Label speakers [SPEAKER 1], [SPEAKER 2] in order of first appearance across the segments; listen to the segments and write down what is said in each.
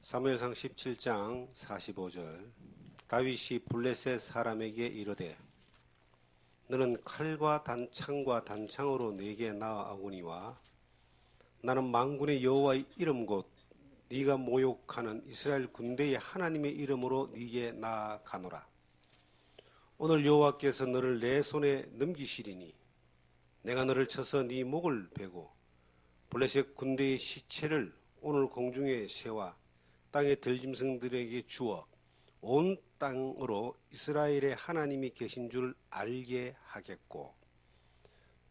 [SPEAKER 1] 사무엘상 17장 45절 다윗이 블레셋 사람에게 이르되 너는 칼과 창과 단창으로 내게 나아오거니와 나는 만군의 여호와의 이름 곧 네가 모욕하는 이스라엘 군대의 하나님의 이름으로 네게 나아가노라. 오늘 여호와께서 너를 내 손에 넘기시리니 내가 너를 쳐서 네 목을 베고 블레셋 군대의 시체를 오늘 공중에 세워 땅의 들짐승들에게 주어 온 땅으로 이스라엘의 하나님이 계신 줄 알게 하겠고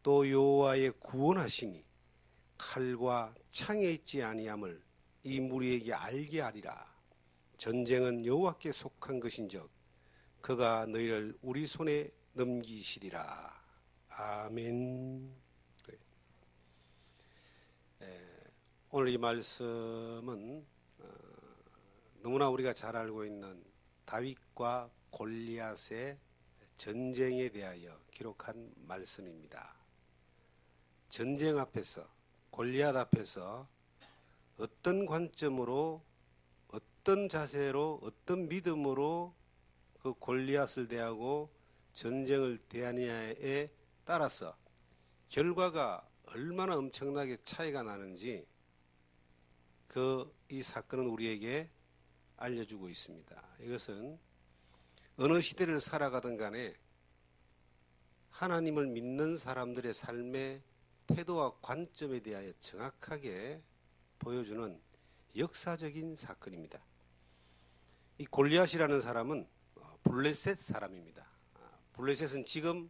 [SPEAKER 1] 또 여호와의 구원하심이 칼과 창에 있지 아니함을 이 무리에게 알게 하리라. 전쟁은 여호와께 속한 것인즉 그가 너희를 우리 손에 넘기시리라. 아멘. 오늘 이 말씀은 너무나 우리가 잘 알고 있는 다윗과 골리앗의 전쟁에 대하여 기록한 말씀입니다. 전쟁 앞에서 골리앗 앞에서 어떤 관점으로 어떤 자세로 어떤 믿음으로 그 골리앗을 대하고 전쟁을 대하느냐에 따라서 결과가 얼마나 엄청나게 차이가 나는지 이 사건은 우리에게 알려주고 있습니다. 이것은 어느 시대를 살아가든 간에 하나님을 믿는 사람들의 삶의 태도와 관점에 대하여 정확하게 보여주는 역사적인 사건입니다. 이 골리앗이라는 사람은 블레셋 사람입니다. 블레셋은 지금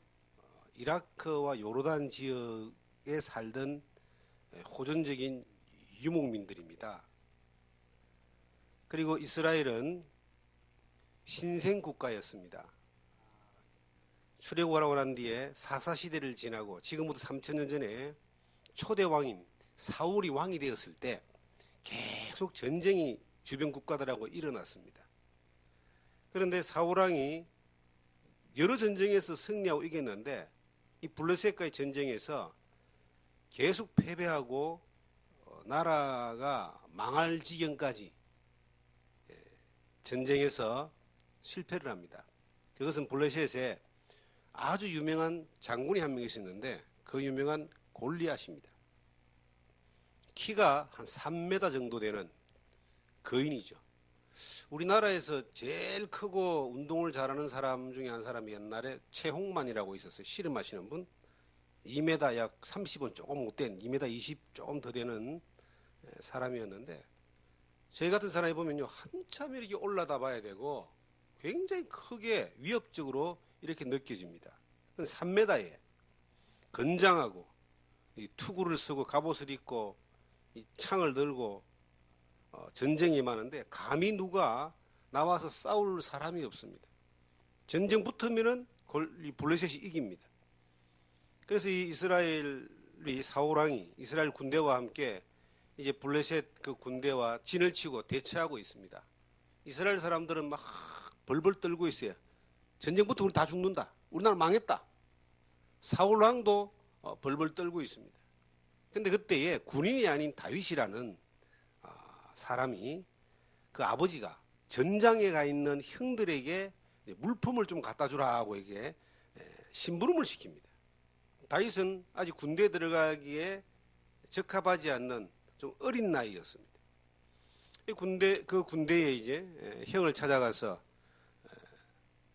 [SPEAKER 1] 이라크와 요르단 지역에 살던 호전적인 유목민들입니다. 그리고 이스라엘은 신생국가였습니다. 출애굽하고 난 뒤에 사사시대를 지나고 지금부터 3000년 전에 초대 왕인 사울이 왕이 되었을 때 계속 전쟁이 주변 국가들하고 일어났습니다. 그런데 사울 왕이 여러 전쟁에서 승리하고 이겼는데 이 블레셋과의 전쟁에서 계속 패배하고 나라가 망할 지경까지 전쟁에서 실패를 합니다. 그것은 블레셋에 아주 유명한 장군이 한 명 있었는데 그 유명한 골리앗입니다. 키가 한 3m 정도 되는 거인이죠. 우리나라에서 제일 크고 운동을 잘하는 사람 중에 한 사람이 옛날에 최홍만이라고 있었어요. 씨름하시는 분. 2m 약 30은 조금 못된 2m 20 조금 더 되는 사람이었는데 저희 같은 사람이 보면요 한참 이렇게 올라다 봐야 되고 굉장히 크게 위협적으로 이렇게 느껴집니다. 3m에 건장하고 이 투구를 쓰고 갑옷을 입고 이 창을 들고 전쟁이 많은데 감히 누가 나와서 싸울 사람이 없습니다. 전쟁 붙으면은 블레셋이 이깁니다. 그래서 이 이스라엘이 사울 왕이 이스라엘 군대와 함께 이제 블레셋 그 군대와 진을 치고 대처하고 있습니다. 이스라엘 사람들은 막 벌벌 떨고 있어요. 전쟁부터 우리 다 죽는다. 우리나라 망했다. 사울 왕도 벌벌 떨고 있습니다. 그런데 그때에 군인이 아닌 다윗이라는 사람이 그 아버지가 전장에 가 있는 형들에게 물품을 좀 갖다 주라고 이게 심부름을 시킵니다. 다윗은 아직 군대에 들어가기에 적합하지 않는 좀 어린 나이였습니다. 그 군대에 이제 형을 찾아가서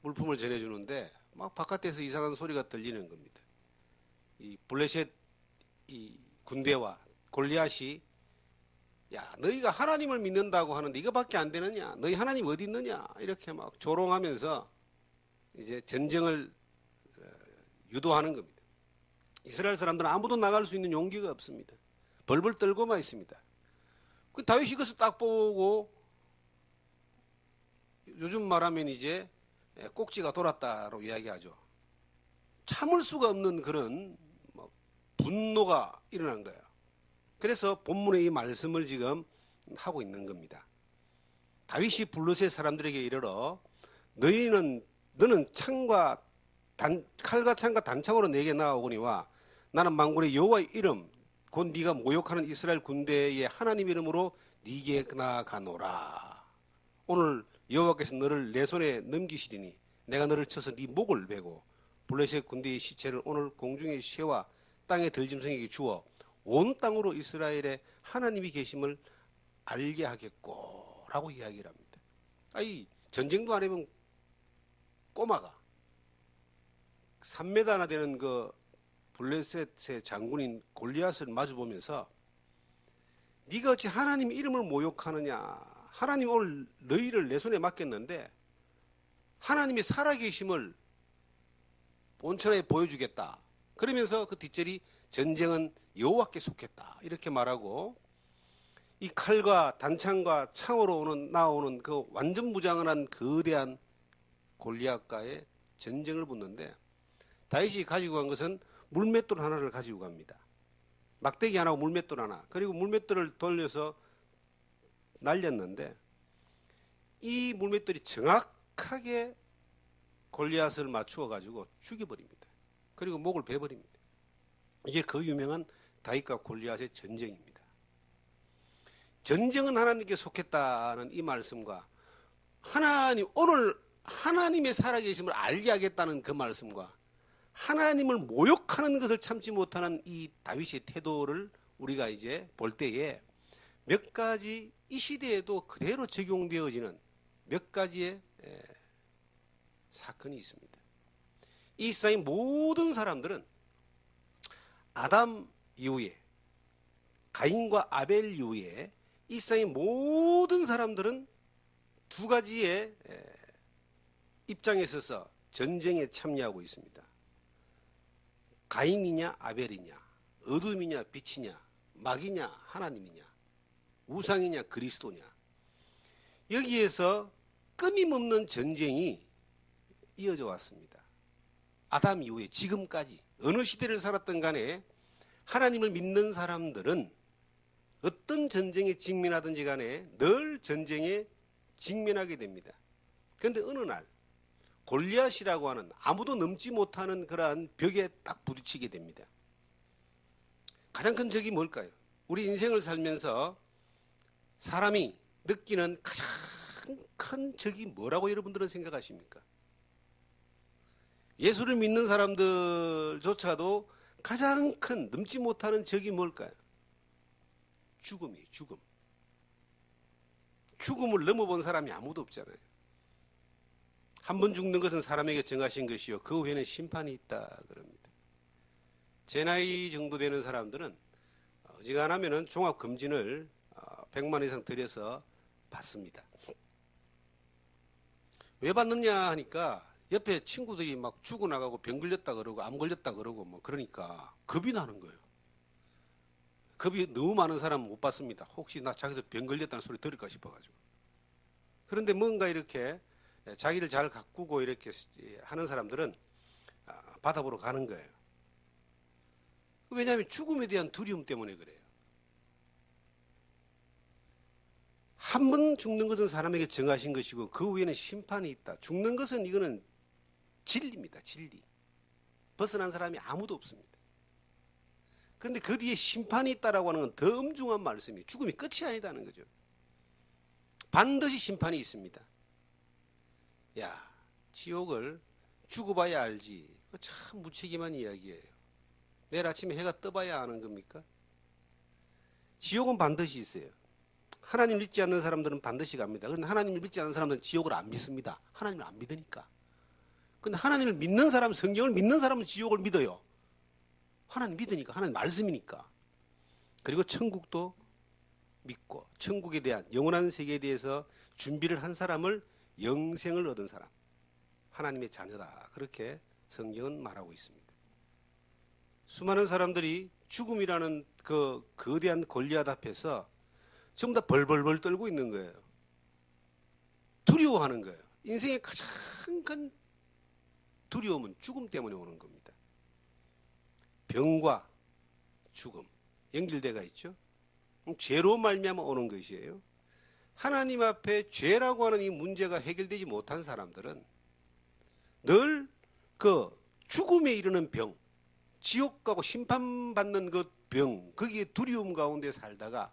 [SPEAKER 1] 물품을 전해주는데 막 바깥에서 이상한 소리가 들리는 겁니다. 이 블레셋 이 군대와 골리앗이 야 너희가 하나님을 믿는다고 하는데 이거밖에 안 되느냐? 너희 하나님 어디 있느냐? 이렇게 막 조롱하면서 이제 전쟁을 유도하는 겁니다. 이스라엘 사람들은 아무도 나갈 수 있는 용기가 없습니다. 벌벌 떨고만 있습니다. 그 다윗이 그것을 딱 보고 요즘 말하면 이제 꼭지가 돌았다라고 이야기하죠. 참을 수가 없는 그런 분노가 일어난 거예요. 그래서 본문의 이 말씀을 지금 하고 있는 겁니다. 다윗이 블레셋 사람들에게 이르러 너는 칼과 창과 단창으로 내게 나아오거니와 나는 만군의 여호와의 이름 곧 네가 모욕하는 이스라엘 군대의 하나님 이름으로 네게나 가노라. 오늘 여호와께서 너를 내 손에 넘기시리니 내가 너를 쳐서 네 목을 베고 블레셋 군대의 시체를 오늘 공중의 새와 땅의 들짐승에게 주어 온 땅으로 이스라엘의 하나님이 계심을 알게 하겠고 라고 이야기를 합니다. 아이 전쟁도 안 해본 꼬마가 3m나 되는 그 블레셋의 장군인 골리앗을 마주보면서 네가 어찌 하나님 이름을 모욕하느냐. 하나님 오늘 너희를 내 손에 맡겼는데 하나님이 살아계심을 본천하에 보여주겠다. 그러면서 그 뒷절이 전쟁은 여호와께 속했다. 이렇게 말하고 이 칼과 단창과 창으로 나오는 그 완전 무장한 거대한 골리앗과의 전쟁을 붙는데 다윗이 가지고 간 것은 물맷돌 하나를 가지고 갑니다. 막대기 하나하고 물맷돌 하나. 그리고 물맷돌을 돌려서 날렸는데 이 물맷돌이 정확하게 골리앗을 맞추어 가지고 죽여버립니다. 그리고 목을 베버립니다. 이게 그 유명한 다윗과 골리앗의 전쟁입니다. 전쟁은 하나님께 속했다는 이 말씀과 하나님 오늘 하나님의 살아계심을 알게 하겠다는 그 말씀과 하나님을 모욕하는 것을 참지 못하는 이 다윗의 태도를 우리가 이제 볼 때에 몇 가지 이 시대에도 그대로 적용되어지는 몇 가지의 사건이 있습니다. 이 세상의 모든 사람들은 아담 이후에 가인과 아벨 이후에 이 세상의 모든 사람들은 두 가지의 입장에 서서 전쟁에 참여하고 있습니다. 가인이냐 아벨이냐, 어둠이냐 빛이냐, 막이냐 하나님이냐, 우상이냐 그리스도냐. 여기에서 끊임없는 전쟁이 이어져 왔습니다. 아담 이후에 지금까지 어느 시대를 살았던 간에 하나님을 믿는 사람들은 어떤 전쟁에 직면하든지 간에 늘 전쟁에 직면하게 됩니다. 그런데 어느 날 골리앗이라고 하는 아무도 넘지 못하는 그러한 벽에 딱 부딪히게 됩니다. 가장 큰 적이 뭘까요? 우리 인생을 살면서 사람이 느끼는 가장 큰 적이 뭐라고 여러분들은 생각하십니까? 예수를 믿는 사람들조차도 가장 큰 넘지 못하는 적이 뭘까요? 죽음이에요. 죽음. 죽음을 넘어본 사람이 아무도 없잖아요. 한 번 죽는 것은 사람에게 정하신 것이요 그 후에는 심판이 있다 그럽니다. 제 나이 정도 되는 사람들은 어지간하면 종합검진을 100만 이상 들여서 받습니다. 왜 받느냐 하니까 옆에 친구들이 막 죽어나가고 병 걸렸다 그러고 암 걸렸다 그러고 뭐 그러니까 겁이 나는 거예요. 겁이 너무 많은 사람은 못 받습니다. 혹시 나 자기도 병 걸렸다는 소리 들을까 싶어가지고. 그런데 뭔가 이렇게 자기를 잘 가꾸고 이렇게 하는 사람들은 받아보러 가는 거예요. 왜냐하면 죽음에 대한 두려움 때문에 그래요. 한 번 죽는 것은 사람에게 정하신 것이고 그 후에는 심판이 있다. 죽는 것은 이거는 진리입니다. 진리. 벗어난 사람이 아무도 없습니다. 그런데 그 뒤에 심판이 있다라고 하는 건 더 엄중한 말씀이에요. 죽음이 끝이 아니다는 거죠. 반드시 심판이 있습니다. 야, 지옥을 죽어봐야 알지. 참 무책임한 이야기예요. 내일 아침에 해가 떠봐야 아는 겁니까? 지옥은 반드시 있어요. 하나님 믿지 않는 사람들은 반드시 갑니다. 그런데 하나님을 믿지 않는 사람들은 지옥을 안 믿습니다. 하나님을 안 믿으니까. 그런데 하나님을 믿는 사람, 성경을 믿는 사람은 지옥을 믿어요. 하나님 믿으니까, 하나님 말씀이니까. 그리고 천국도 믿고 천국에 대한 영원한 세계에 대해서 준비를 한 사람을 영생을 얻은 사람, 하나님의 자녀다. 그렇게 성경은 말하고 있습니다. 수많은 사람들이 죽음이라는 그 거대한 골리앗 앞에서 전부 다 벌벌벌 떨고 있는 거예요. 두려워하는 거예요. 인생의 가장 큰 두려움은 죽음 때문에 오는 겁니다. 병과 죽음 연결돼가 있죠. 죄로 말미암아 오는 것이에요. 하나님 앞에 죄라고 하는 이 문제가 해결되지 못한 사람들은 늘 그 죽음에 이르는 병, 지옥 가고 심판받는 그 병, 거기에 두려움 가운데 살다가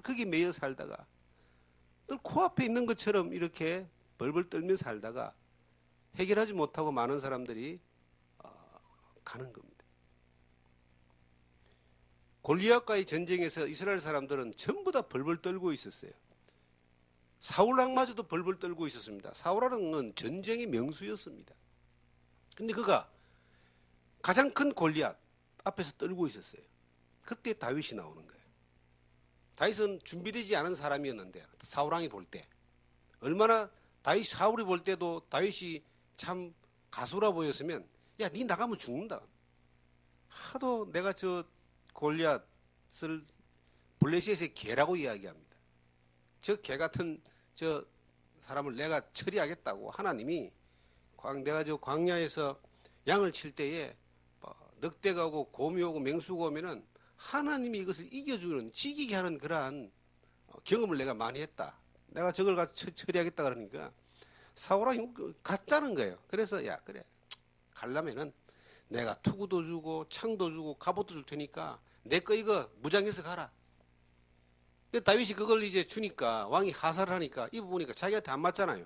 [SPEAKER 1] 거기 매여 살다가 늘 코앞에 있는 것처럼 이렇게 벌벌 떨며 살다가 해결하지 못하고 많은 사람들이 가는 겁니다. 골리앗과의 전쟁에서 이스라엘 사람들은 전부 다 벌벌 떨고 있었어요. 사울왕마저도 벌벌 떨고 있었습니다. 사울왕은 전쟁의 명수였습니다. 근데 그가 가장 큰 골리앗 앞에서 떨고 있었어요. 그때 다윗이 나오는 거예요. 다윗은 준비되지 않은 사람이었는데 사울왕이 볼 때 얼마나 사울이 볼 때도 다윗이 참 가소라 보였으면 야, 니 나가면 죽는다. 하도 내가 저 골리앗을 블레셋의 개라고 이야기합니다. 저 개 같은 저 사람을 내가 처리하겠다고 하나님이 내가 저 광야에서 양을 칠 때에 늑대가 오고 곰이 오고 맹수가 오면은 하나님이 이것을 이겨주는 지기게 하는 그러한 경험을 내가 많이 했다. 내가 저걸 처리하겠다 그러니까 사울왕이 갔자는 거예요. 그래서 야 그래 가려면은 내가 투구도 주고 창도 주고 갑옷도 줄 테니까 내 거 이거 무장해서 가라. 다윗이 그걸 이제 주니까 왕이 하사를 하니까 입어보니까 자기한테 안 맞잖아요.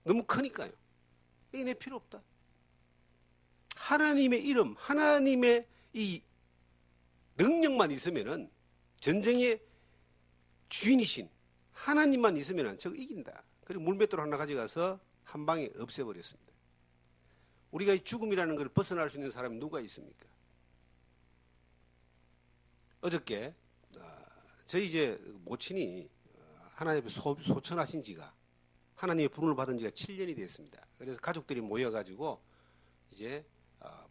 [SPEAKER 1] 너무 크니까요. 이게 내 필요 없다. 하나님의 이름, 하나님의 이 능력만 있으면은 전쟁의 주인이신 하나님만 있으면은 저거 이긴다. 그리고 물맷돌 하나 가져가서 한 방에 없애버렸습니다. 우리가 이 죽음이라는 걸 벗어날 수 있는 사람이 누가 있습니까? 어저께 저희 이제 모친이 하나님의 소천하신 지가 하나님의 부름을 받은 지가 7년이 됐습니다. 그래서 가족들이 모여가지고 이제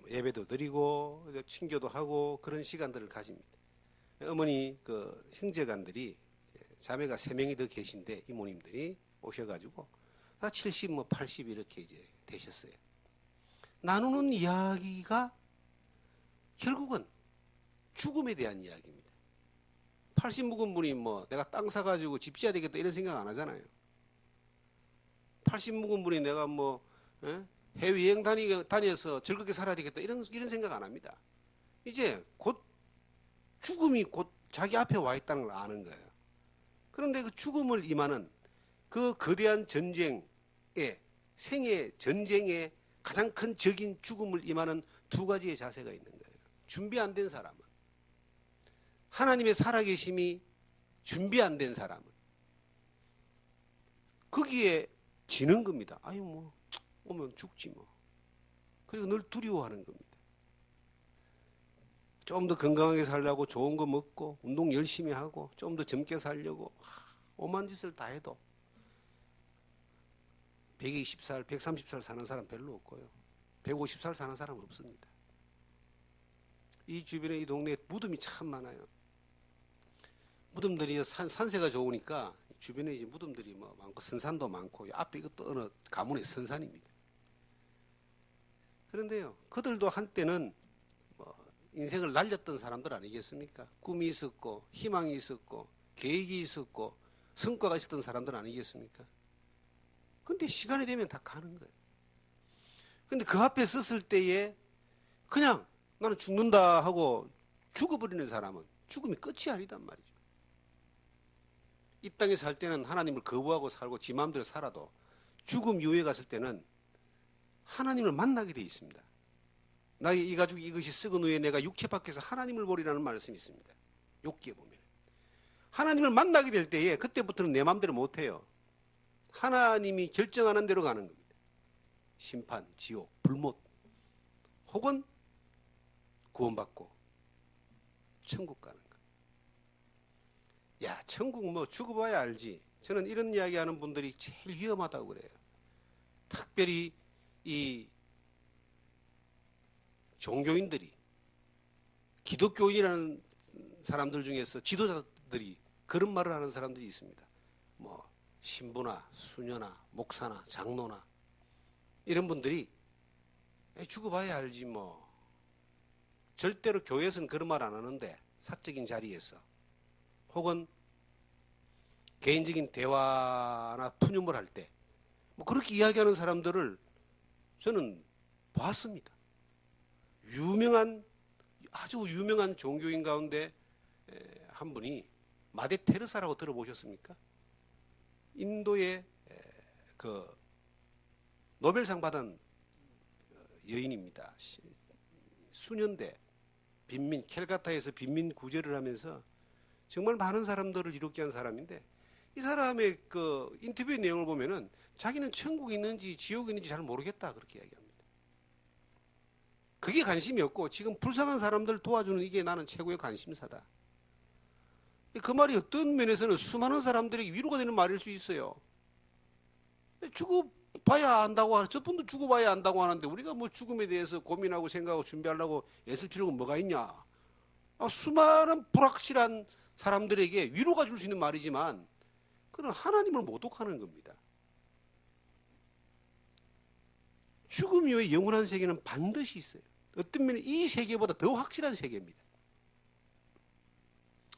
[SPEAKER 1] 예배도 드리고 친교도 하고 그런 시간들을 가집니다. 어머니 그 형제간들이 자매가 3명이 더 계신데 이모님들이 오셔가지고 70, 80 이렇게 이제 되셨어요. 나누는 이야기가 결국은 죽음에 대한 이야기입니다. 80 묵은 분이 내가 땅 사가지고 집 지어야 되겠다 이런 생각 안 하잖아요. 80 묵은 분이 내가 해외여행 다녀서 즐겁게 살아야 되겠다 이런 생각 안 합니다. 이제 곧 죽음이 곧 자기 앞에 와 있다는 걸 아는 거예요. 그런데 그 죽음을 임하는 그 거대한 전쟁에 생애 전쟁에 가장 큰 적인 죽음을 임하는 두 가지의 자세가 있는 거예요. 준비 안 된 사람은 하나님의 살아계심이 준비 안 된 사람은 거기에 지는 겁니다. 아유 오면 죽지 뭐. 그리고 늘 두려워하는 겁니다. 좀 더 건강하게 살려고 좋은 거 먹고 운동 열심히 하고 좀 더 젊게 살려고 오만 짓을 다 해도 120살, 130살 사는 사람 별로 없고요. 150살 사는 사람 없습니다. 이 주변에 이 동네에 무덤이 참 많아요. 무덤들이 산세가 좋으니까 주변에 이제 무덤들이 많고 선산도 많고 앞에 이것도 어느 가문의 선산입니다. 그런데요, 그들도 한때는 인생을 날렸던 사람들 아니겠습니까? 꿈이 있었고 희망이 있었고 계획이 있었고 성과가 있었던 사람들 아니겠습니까? 근데 시간이 되면 다 가는 거예요. 근데 그 앞에 섰을 때에 그냥 나는 죽는다 하고 죽어버리는 사람은 죽음이 끝이 아니단 말이죠. 이 땅에 살 때는 하나님을 거부하고 살고 지 마음대로 살아도 죽음 이후에 갔을 때는 하나님을 만나게 돼 있습니다. 나의 이 가죽이 이것이 썩은 후에 내가 육체 밖에서 하나님을 보리라는 말씀이 있습니다. 욥기에 보면 하나님을 만나게 될 때에 그때부터는 내 마음대로 못해요. 하나님이 결정하는 대로 가는 겁니다. 심판, 지옥, 불못 혹은 구원받고 천국 가는 거. 야, 천국 죽어봐야 알지. 저는 이런 이야기하는 분들이 제일 위험하다고 그래요. 특별히 이 종교인들이 기독교인이라는 사람들 중에서 지도자들이 그런 말을 하는 사람들이 있습니다. 신부나 수녀나 목사나 장로나 이런 분들이 죽어봐야 알지 절대로 교회에서는 그런 말 안 하는데 사적인 자리에서 혹은 개인적인 대화나 푸념을 할 때 그렇게 이야기하는 사람들을 저는 봤습니다. 아주 유명한 종교인 가운데 한 분이 마대 테레사라고 들어보셨습니까? 인도의 그 노벨상 받은 여인입니다. 수년대 캘카타에서 빈민 구제를 하면서 정말 많은 사람들을 이롭게 한 사람인데, 이 사람의 그 인터뷰 내용을 보면은 자기는 천국이 있는지 지옥이 있는지 잘 모르겠다, 그렇게 이야기합니다. 그게 관심이 없고 지금 불쌍한 사람들 도와주는 이게 나는 최고의 관심사다. 그 말이 어떤 면에서는 수많은 사람들에게 위로가 되는 말일 수 있어요. 죽어봐야 안다고 저분도 죽어봐야 안다고 하는데 우리가 뭐 죽음에 대해서 고민하고 생각하고 준비하려고 애쓸 필요가 뭐가 있냐. 수많은 불확실한 사람들에게 위로가 줄 수 있는 말이지만 그건 하나님을 모독하는 겁니다. 죽음 이후의 영원한 세계는 반드시 있어요. 어떤 면에 이 세계보다 더 확실한 세계입니다.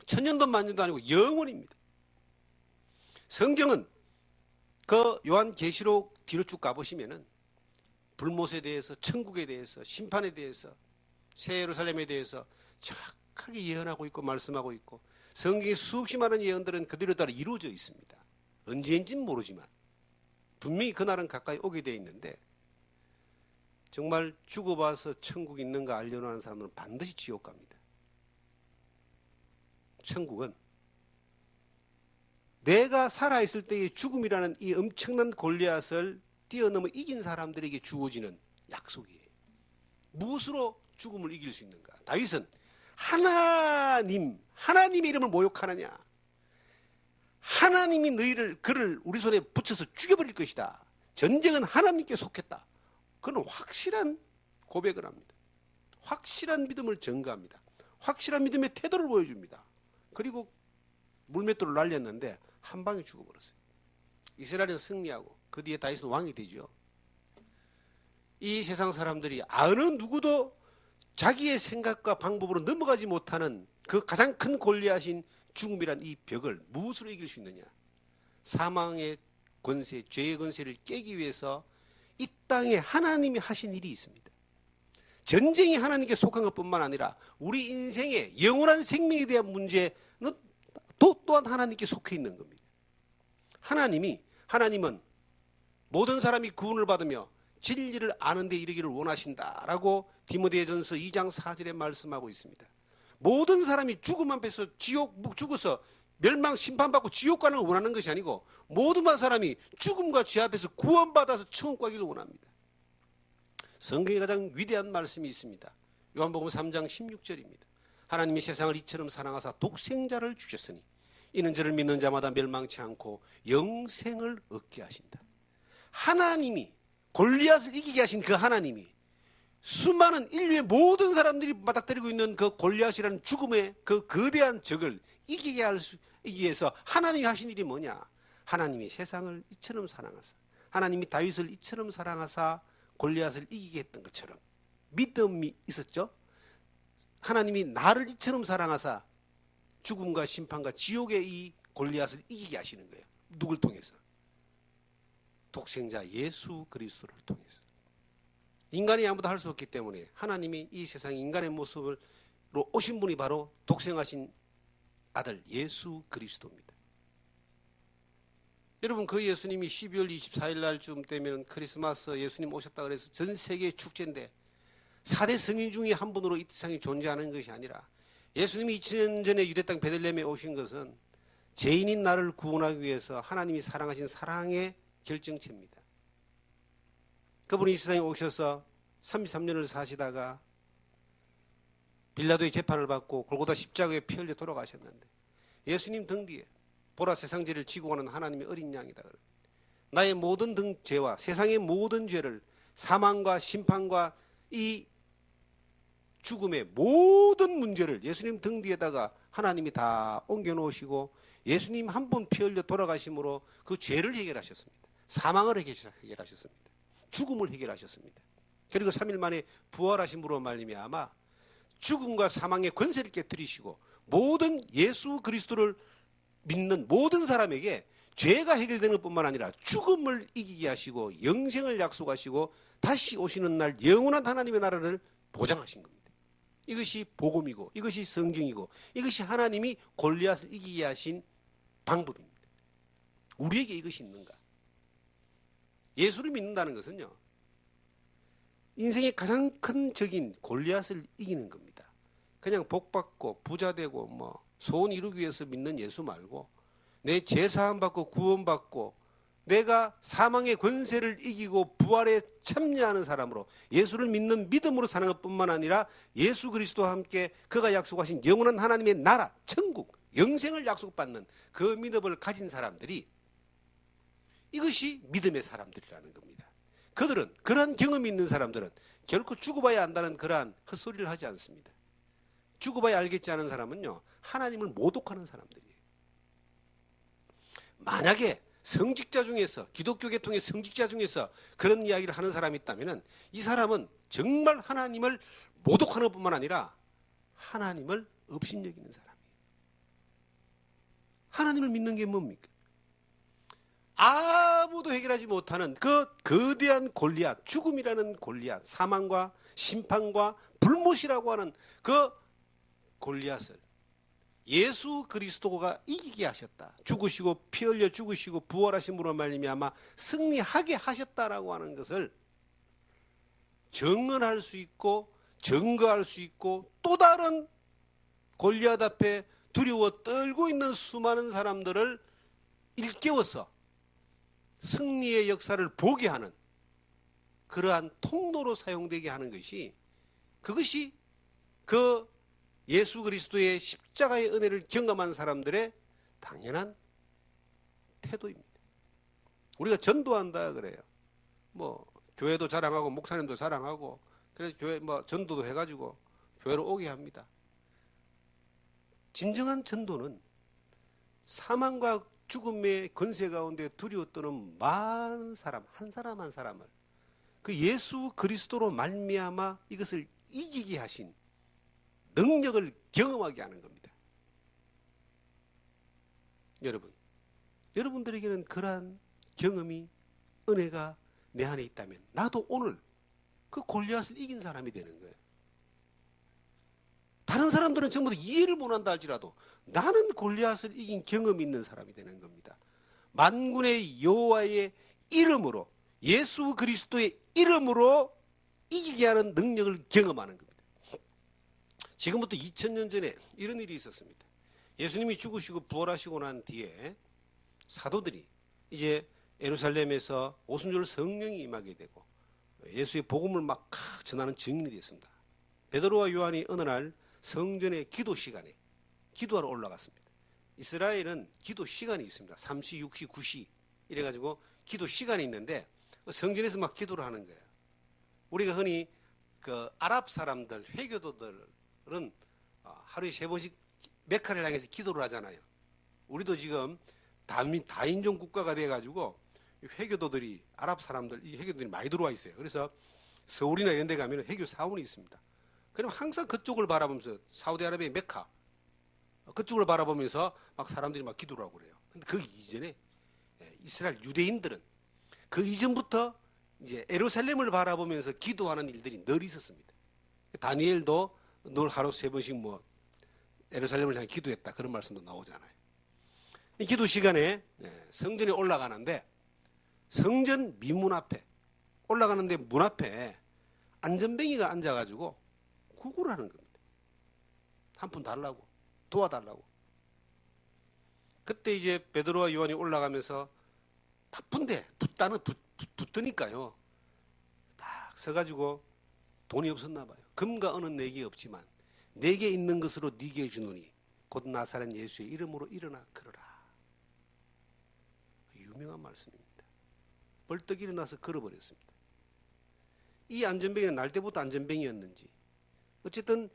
[SPEAKER 1] 천년도 만년도 아니고 영원입니다. 성경은 그 요한계시록 뒤로 쭉 가보시면은 불못에 대해서, 천국에 대해서, 심판에 대해서, 새 예루살렘에 대해서 정확하게 예언하고 있고 말씀하고 있고, 성경의 수없이 많은 예언들은 그대로 따라 이루어져 있습니다. 언제인지는 모르지만 분명히 그날은 가까이 오게 되어 있는데, 정말 죽어봐서 천국 있는가 알려고 하는 사람은 반드시 지옥 갑니다. 천국은 내가 살아있을 때의 죽음이라는 이 엄청난 골리앗을 뛰어넘어 이긴 사람들에게 주어지는 약속이에요. 무엇으로 죽음을 이길 수 있는가? 다윗은 하나님의 이름을 모욕하느냐? 하나님이 그를 우리 손에 붙여서 죽여버릴 것이다. 전쟁은 하나님께 속했다. 그는 확실한 고백을 합니다. 확실한 믿음을 전가합니다. 확실한 믿음의 태도를 보여줍니다. 그리고 물맷돌을 날렸는데 한 방에 죽어버렸어요. 이스라엘은 승리하고 그 뒤에 다윗은 왕이 되죠. 이 세상 사람들이 어느 누구도 자기의 생각과 방법으로 넘어가지 못하는 그 가장 큰 골리앗인 죽음이란 이 벽을 무엇으로 이길 수 있느냐? 사망의 권세, 죄의 권세를 깨기 위해서 이 땅에 하나님이 하신 일이 있습니다. 전쟁이 하나님께 속한 것뿐만 아니라 우리 인생의 영원한 생명에 대한 문제는 또한 하나님께 속해 있는 겁니다. 하나님은 모든 사람이 구원을 받으며 진리를 아는 데 이르기를 원하신다라고 디모데전서 2장 4절에 말씀하고 있습니다. 모든 사람이 죽음 앞에서 죽어서 멸망 심판받고 지옥 가는 걸 원하는 것이 아니고, 모든 사람이 죽음과 죄 앞에서 구원받아서 천국 가기를 원합니다. 성경에 가장 위대한 말씀이 있습니다. 요한복음 3장 16절입니다. 하나님이 세상을 이처럼 사랑하사 독생자를 주셨으니 이는 저를 믿는 자마다 멸망치 않고 영생을 얻게 하신다. 하나님이 골리앗을 이기게 하신 그 하나님이 수많은 인류의 모든 사람들이 맞닥뜨리고 있는 그 골리앗이라는 죽음의 그 거대한 적을 이기게 위해서 하나님이 하신 일이 뭐냐? 하나님이 세상을 이처럼 사랑하사, 하나님이 다윗을 이처럼 사랑하사 골리앗을 이기게 했던 것처럼 믿음이 있었죠. 하나님이 나를 이처럼 사랑하사 죽음과 심판과 지옥의 이 골리앗을 이기게 하시는 거예요. 누굴 통해서? 독생자 예수 그리스도를 통해서. 인간이 아무도 할 수 없기 때문에 하나님이 이 세상 인간의 모습으로 오신 분이 바로 독생하신 아들 예수 그리스도입니다. 여러분, 그 예수님이 12월 24일 날쯤 되면 크리스마스 예수님 오셨다 그래서 전 세계 축제인데 4대 성인 중에 한 분으로 이 세상에 존재하는 것이 아니라, 예수님이 2000년 전에 유대 땅 베들레헴에 오신 것은 죄인인 나를 구원하기 위해서 하나님이 사랑하신 사랑의 결정체입니다. 그분이 이 세상에 오셔서 33년을 사시다가 빌라도의 재판을 받고 골고다 십자가에 피 흘려 돌아가셨는데, 예수님 등 뒤에 보라 세상죄를 지고 가는 하나님의 어린 양이다. 나의 모든 죄와 세상의 모든 죄를, 사망과 심판과 이 죽음의 모든 문제를 예수님 등 뒤에다가 하나님이 다 옮겨놓으시고 예수님 한 분 피 흘려 돌아가심으로 그 죄를 해결하셨습니다. 사망을 해결하셨습니다. 죽음을 해결하셨습니다. 그리고 3일 만에 부활하심으로 말미암아 죽음과 사망의 권세를 깨뜨리시고 모든 예수 그리스도를 믿는 모든 사람에게 죄가 해결되는 것뿐만 아니라 죽음을 이기게 하시고 영생을 약속하시고 다시 오시는 날 영원한 하나님의 나라를 보장하신 겁니다. 이것이 복음이고 이것이 성경이고 이것이 하나님이 골리앗을 이기게 하신 방법입니다. 우리에게 이것이 있는가? 예수를 믿는다는 것은요, 인생의 가장 큰 적인 골리앗을 이기는 겁니다. 그냥 복받고 부자되고 뭐 소원 이루기 위해서 믿는 예수 말고 내 죄사함 받고 구원받고 내가 사망의 권세를 이기고 부활에 참여하는 사람으로 예수를 믿는 믿음으로 사는 것뿐만 아니라 예수 그리스도와 함께 그가 약속하신 영원한 하나님의 나라, 천국, 영생을 약속받는 그 믿음을 가진 사람들이, 이것이 믿음의 사람들이라는 겁니다. 그들은, 그러한 경험이 있는 사람들은 결코 죽어봐야 안다는 그러한 헛소리를 하지 않습니다. 죽어봐야 알겠지 않은 사람은요, 하나님을 모독하는 사람들이에요. 만약에 성직자 중에서, 기독교 계통의 성직자 중에서 그런 이야기를 하는 사람이 있다면 이 사람은 정말 하나님을 모독하는 것뿐만 아니라 하나님을 업신여기는 사람이에요. 하나님을 믿는 게 뭡니까? 아무도 해결하지 못하는 그 거대한 골리앗, 죽음이라는 골리앗, 사망과 심판과 불못이라고 하는 그 골리앗을 예수 그리스도가 이기게 하셨다. 죽으시고 피 흘려 죽으시고 부활하심으로 말미암아 승리하게 하셨다라고 하는 것을 증언할 수 있고 증거할 수 있고, 또 다른 골리앗 앞에 두려워 떨고 있는 수많은 사람들을 일깨워서 승리의 역사를 보게 하는 그러한 통로로 사용되게 하는 것이, 그것이 그 예수 그리스도의 십자가의 은혜를 경험한 사람들의 당연한 태도입니다. 우리가 전도한다 그래요. 뭐 교회도 자랑하고 목사님도 자랑하고, 그래서 교회 뭐 전도도 해가지고 교회로 오게 합니다. 진정한 전도는 사망과 죽음의 권세 가운데 두려워 떠는 많은 사람, 한 사람 한 사람을 그 예수 그리스도로 말미암아 이것을 이기게 하신 능력을 경험하게 하는 겁니다. 여러분, 여러분들에게는 그러한 경험이, 은혜가 내 안에 있다면 나도 오늘 그 골리앗을 이긴 사람이 되는 거예요. 다른 사람들은 전부 다 이해를 못한다 할지라도 나는 골리앗을 이긴 경험이 있는 사람이 되는 겁니다. 만군의 여호와의 이름으로, 예수 그리스도의 이름으로 이기게 하는 능력을 경험하는 겁니다. 지금부터 2000년 전에 이런 일이 있었습니다. 예수님이 죽으시고 부활하시고 난 뒤에 사도들이 이제 예루살렘에서 오순절 성령이 임하게 되고 예수의 복음을 막 전하는 증인이 됐습니다. 베드로와 요한이 어느 날 성전의 기도 시간에 기도하러 올라갔습니다. 이스라엘은 기도 시간이 있습니다. 3시, 6시, 9시 이래가지고 기도 시간이 있는데 성전에서 막 기도를 하는 거예요. 우리가 흔히 그 아랍 사람들, 회교도들은 하루에 3번씩 메카를 향해서 기도를 하잖아요. 우리도 지금 다인종 국가가 돼가지고 회교도들이, 아랍 사람들, 이 회교도들이 많이 들어와 있어요. 그래서 서울이나 이런 데 가면 회교 사원이 있습니다. 그럼 항상 그쪽을 바라보면서, 사우디아라비아의 메카, 그쪽을 바라보면서 막 사람들이 막 기도를 하고 그래요. 근데 그 이전에 이스라엘 유대인들은 그 이전부터 이제 예루살렘을 바라보면서 기도하는 일들이 늘 있었습니다. 다니엘도 늘 하루 3번씩 뭐 예루살렘을 향해 기도했다, 그런 말씀도 나오잖아요. 이 기도 시간에 성전에 올라가는데 성전 미문 앞에 올라가는데 문 앞에 안전뱅이가 앉아가지고 구걸을 하는 겁니다. 한 푼 달라고, 도와달라고. 그때 이제 베드로와 요한이 올라가면서 바쁜데 붙으니까요. 딱 서가지고 돈이 없었나 봐요. 금과 은은 내게 없지만 내게 있는 것으로 네게 주노니 곧 나사렛 예수의 이름으로 일어나 걸어라. 유명한 말씀입니다. 벌떡 일어나서 걸어버렸습니다. 이 안전뱅이는 날 때부터 안전뱅이였는지, 어쨌든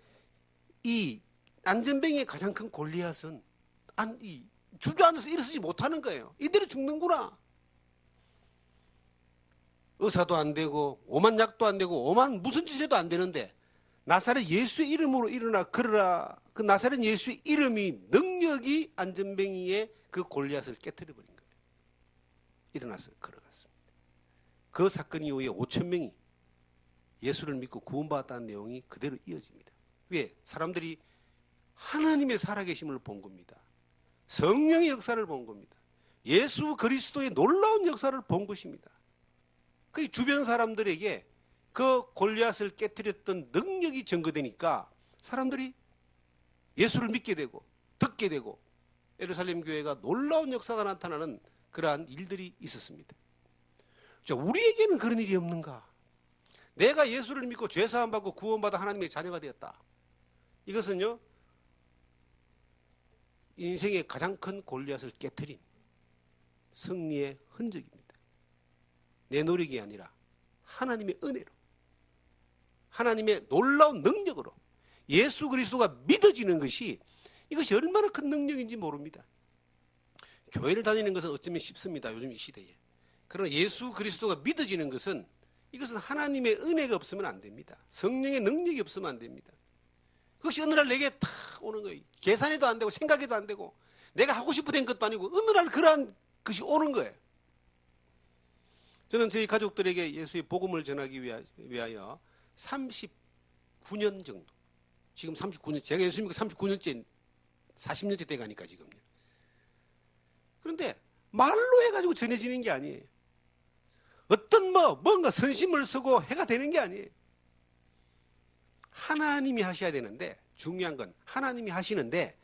[SPEAKER 1] 이 안전뱅이의 가장 큰 골리앗은 주저앉아서 일어서지 못하는 거예요. 이대로 죽는구나. 의사도 안 되고 오만 약도 안 되고 오만 무슨 짓 해도 안 되는데 나사렛 예수의 이름으로 일어나 걸어라. 그 나사렛 예수의 이름이, 능력이 안전뱅이의 그 골리앗을 깨트려버린 거예요. 일어나서 걸어갔습니다. 그 사건 이후에 5,000명이 예수를 믿고 구원받았다는 내용이 그대로 이어집니다. 왜? 사람들이 하나님의 살아계심을 본 겁니다. 성령의 역사를 본 겁니다. 예수 그리스도의 놀라운 역사를 본 것입니다. 그 주변 사람들에게 그 골리앗을 깨뜨렸던 능력이 증거되니까 사람들이 예수를 믿게 되고 듣게 되고 예루살렘 교회가 놀라운 역사가 나타나는 그러한 일들이 있었습니다. 자, 우리에게는 그런 일이 없는가? 내가 예수를 믿고 죄사함 받고 구원받아 하나님의 자녀가 되었다. 이것은요, 인생의 가장 큰 골리앗을 깨뜨린 승리의 흔적입니다. 내 노력이 아니라 하나님의 은혜로, 하나님의 놀라운 능력으로 예수 그리스도가 믿어지는 것이, 이것이 얼마나 큰 능력인지 모릅니다. 교회를 다니는 것은 어쩌면 쉽습니다. 요즘 이 시대에. 그러나 예수 그리스도가 믿어지는 것은, 이것은 하나님의 은혜가 없으면 안 됩니다. 성령의 능력이 없으면 안 됩니다. 그것이 어느 날 내게 탁 오는 거예요. 계산해도 안 되고 생각해도 안 되고 내가 하고 싶어 된 것도 아니고 어느 날 그러한 것이 오는 거예요. 저는 저희 가족들에게 예수의 복음을 전하기 위하여 39년 정도, 지금 39년, 제가 예수 믿고 39년째, 40년째 돼가니까 지금요. 그런데 말로 해가지고 전해지는 게 아니에요. 어떤 뭔가 선심을 쓰고 해가 되는 게 아니에요. 하나님이 하셔야 되는데, 중요한 건 하나님이 하시는데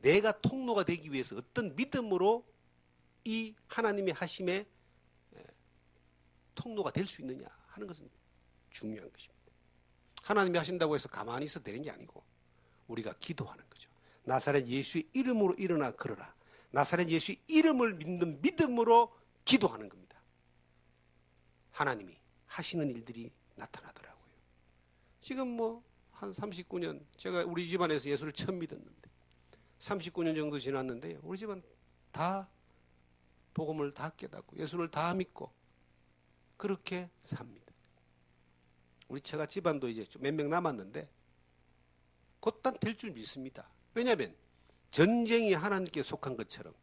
[SPEAKER 1] 내가 통로가 되기 위해서 어떤 믿음으로 이 하나님의 하심에 통로가 될 수 있느냐 하는 것은 중요한 것입니다. 하나님이 하신다고 해서 가만히 있어도 되는 게 아니고 우리가 기도하는 거죠. 나사렛 예수의 이름으로 일어나 걸어라. 나사렛 예수의 이름을 믿는 믿음으로 기도하는 겁니다. 하나님이 하시는 일들이 나타나더라고요. 지금 한 39년, 제가 우리 집안에서 예수를 처음 믿었는데 39년 정도 지났는데요, 우리 집안 다 복음을 다 깨닫고 예수를 다 믿고 그렇게 삽니다. 우리 처가 집안도 이제 몇 명 남았는데 곧단 될 줄 믿습니다. 왜냐하면 전쟁이 하나님께 속한 것처럼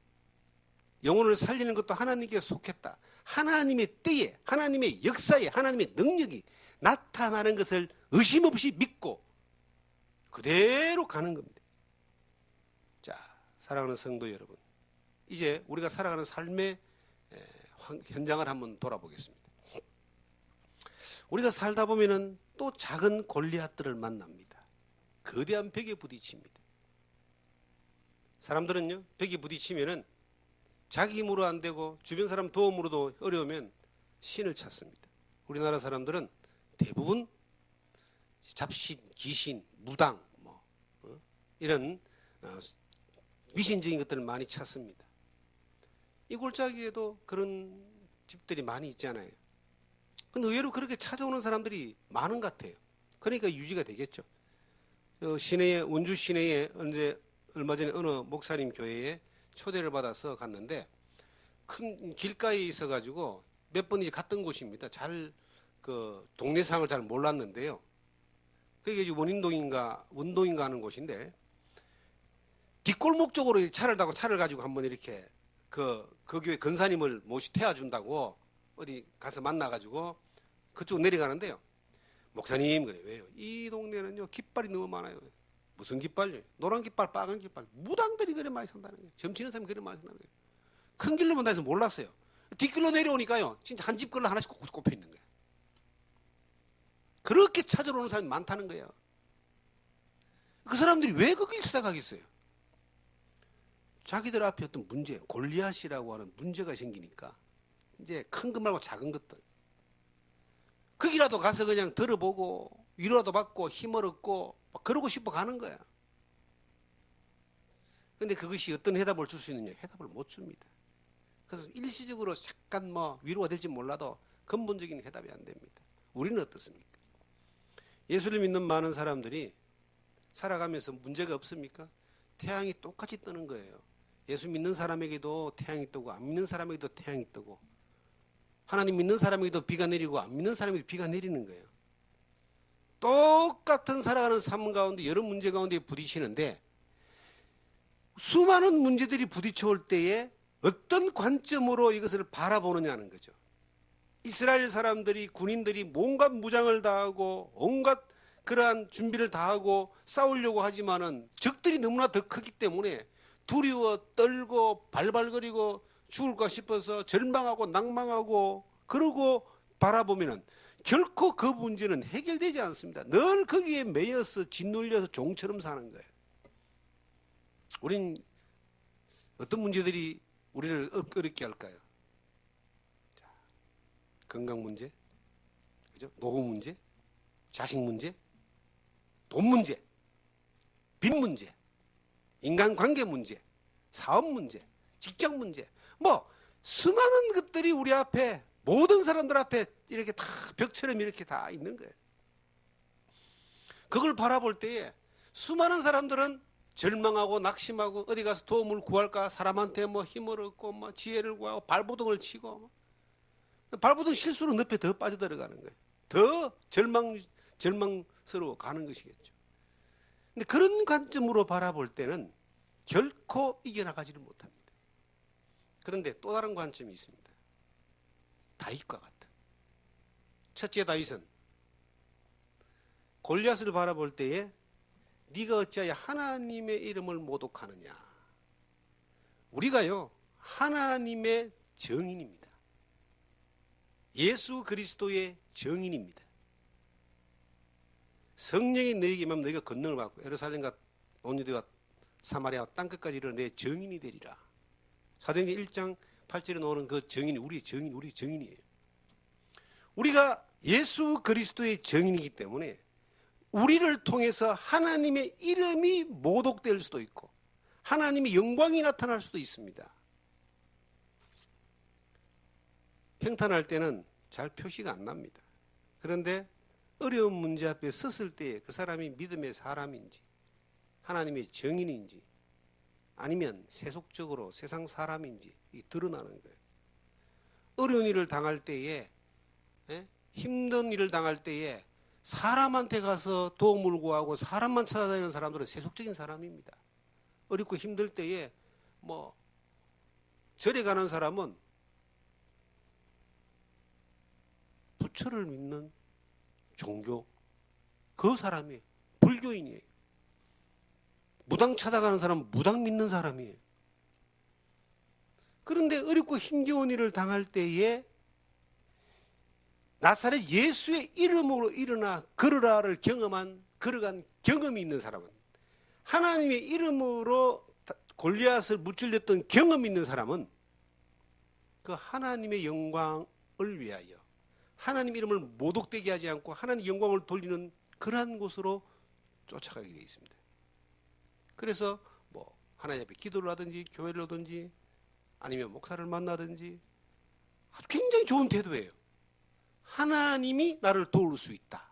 [SPEAKER 1] 영혼을 살리는 것도 하나님께 속했다. 하나님의 때에, 하나님의 역사에, 하나님의 능력이 나타나는 것을 의심 없이 믿고 그대로 가는 겁니다. 자, 사랑하는 성도 여러분, 이제 우리가 살아가는 삶의 현장을 한번 돌아보겠습니다. 우리가 살다 보면은 또 작은 골리앗들을 만납니다. 거대한 벽에 부딪힙니다. 사람들은요, 벽에 부딪히면은 자기 힘으로 안 되고 주변 사람 도움으로도 어려우면 신을 찾습니다. 우리나라 사람들은 대부분 잡신, 귀신, 무당 이런 미신적인 것들을 많이 찾습니다. 이 골짜기에도 그런 집들이 많이 있잖아요. 근데 의외로 그렇게 찾아오는 사람들이 많은 것 같아요. 그러니까 유지가 되겠죠. 시내에, 원주 시내에 얼마 전에 어느 목사님 교회에 초대를 받아서 갔는데 큰 길가에 있어가지고 몇 번 이제 갔던 곳입니다. 동네상을 잘 몰랐는데요. 그게 이제 원동인가 하는 곳인데 뒷골목 쪽으로 차를 가지고 한번 이렇게 그 교회 권사님을 태워준다고 어디 가서 만나가지고 그쪽 내려가는데요. 목사님, 그래, 왜요? 이 동네는요, 깃발이 너무 많아요. 무슨 깃발요? 노란 깃발, 빨간 깃발. 무당들이 그래 많이 산다는 거예요. 점치는 사람이 그래 많이 산다는 거예요. 큰 길로만 다녀서 몰랐어요. 뒷길로 내려오니까요, 진짜 한 집 걸로 하나씩 꼽혀 있는 거예요. 그렇게 찾으러 오는 사람이 많다는 거예요. 그 사람들이 왜 그 길 찾아가겠어요? 자기들 앞에 어떤 문제, 골리앗이라고 하는 문제가 생기니까 이제 큰 것 말고 작은 것들. 거기라도 가서 그냥 들어보고 위로라도 받고 힘을 얻고 그러고 싶어 가는 거야. 그런데 그것이 어떤 해답을 줄 수 있느냐? 해답을 못 줍니다. 그래서 일시적으로 잠깐 위로가 될지 몰라도 근본적인 해답이 안 됩니다. 우리는 어떻습니까? 예수를 믿는 많은 사람들이 살아가면서 문제가 없습니까? 태양이 똑같이 뜨는 거예요. 예수 믿는 사람에게도 태양이 뜨고 안 믿는 사람에게도 태양이 뜨고 하나님 믿는 사람에게도 비가 내리고 안 믿는 사람에게도 비가 내리는 거예요. 똑같은 살아가는 삶 가운데 여러 문제 가운데 부딪히는데 수많은 문제들이 부딪혀올 때에 어떤 관점으로 이것을 바라보느냐는 거죠. 이스라엘 사람들이 군인들이 온갖 무장을 다하고 온갖 그러한 준비를 다 하고 싸우려고 하지만은 적들이 너무나 더 크기 때문에 두려워 떨고 발발거리고 죽을까 싶어서 절망하고 낭망하고 그러고 바라보면은 결코 그 문제는 해결되지 않습니다. 늘 거기에 매여서 짓눌려서 종처럼 사는 거예요. 우린 어떤 문제들이 우리를 어렵게 할까요? 자, 건강 문제, 그죠? 노후 문제, 자식 문제, 돈 문제, 빚 문제, 인간관계 문제, 사업 문제, 직장 문제, 뭐 수많은 것들이 우리 앞에 모든 사람들 앞에 이렇게 다 벽처럼 이렇게 다 있는 거예요. 그걸 바라볼 때에 수많은 사람들은 절망하고 낙심하고 어디 가서 도움을 구할까 사람한테 뭐 힘을 얻고 뭐 지혜를 구하고 발버둥을 치고 발버둥 실수로 늪에 더 빠져들어가는 거예요. 더 절망스러워 가는 것이겠죠. 근데 그런 관점으로 바라볼 때는 결코 이겨나가지를 못합니다. 그런데 또 다른 관점이 있습니다. 다윗과 같은. 첫째 다윗은 골리앗을 바라볼 때에 네가 어찌하여 하나님의 이름을 모독하느냐. 우리가요 하나님의 정인입니다. 예수 그리스도의 정인입니다. 성령이 너에게 임하면 너희가 권능을 받고 예루살렘과 온 유대와 사마리아와 땅끝까지 이르러 내 정인이 되리라. 사도행전 1장 8절에 나오는 그 정인이 우리 정인이에요. 우리가 예수 그리스도의 정인이기 때문에 우리를 통해서 하나님의 이름이 모독될 수도 있고 하나님의 영광이 나타날 수도 있습니다. 평탄할 때는 잘 표시가 안 납니다. 그런데 어려운 문제 앞에 섰을 때 그 사람이 믿음의 사람인지 하나님의 정인인지 아니면 세속적으로 세상 사람인지 드러나는 거예요. 어려운 일을 당할 때에 힘든 일을 당할 때에 사람한테 가서 도움을 구하고 사람만 찾아다니는 사람들은 세속적인 사람입니다. 어렵고 힘들 때에 뭐 절에 가는 사람은 부처를 믿는 종교 그 사람이 불교인이에요. 무당 찾아가는 사람은 무당 믿는 사람이에요. 그런데 어렵고 힘겨운 일을 당할 때에 나사렛 예수의 이름으로 일어나 걸어라를 걸어간 경험이 있는 사람은 하나님의 이름으로 골리앗을 무찔렸던 경험이 있는 사람은 그 하나님의 영광을 위하여 하나님 이름을 모독되게 하지 않고 하나님 영광을 돌리는 그러한 곳으로 쫓아가게 되어 있습니다. 그래서 뭐 하나님 앞에 기도를 하든지 교회를 하든지 아니면 목사를 만나든지 아주 굉장히 좋은 태도예요. 하나님이 나를 도울 수 있다.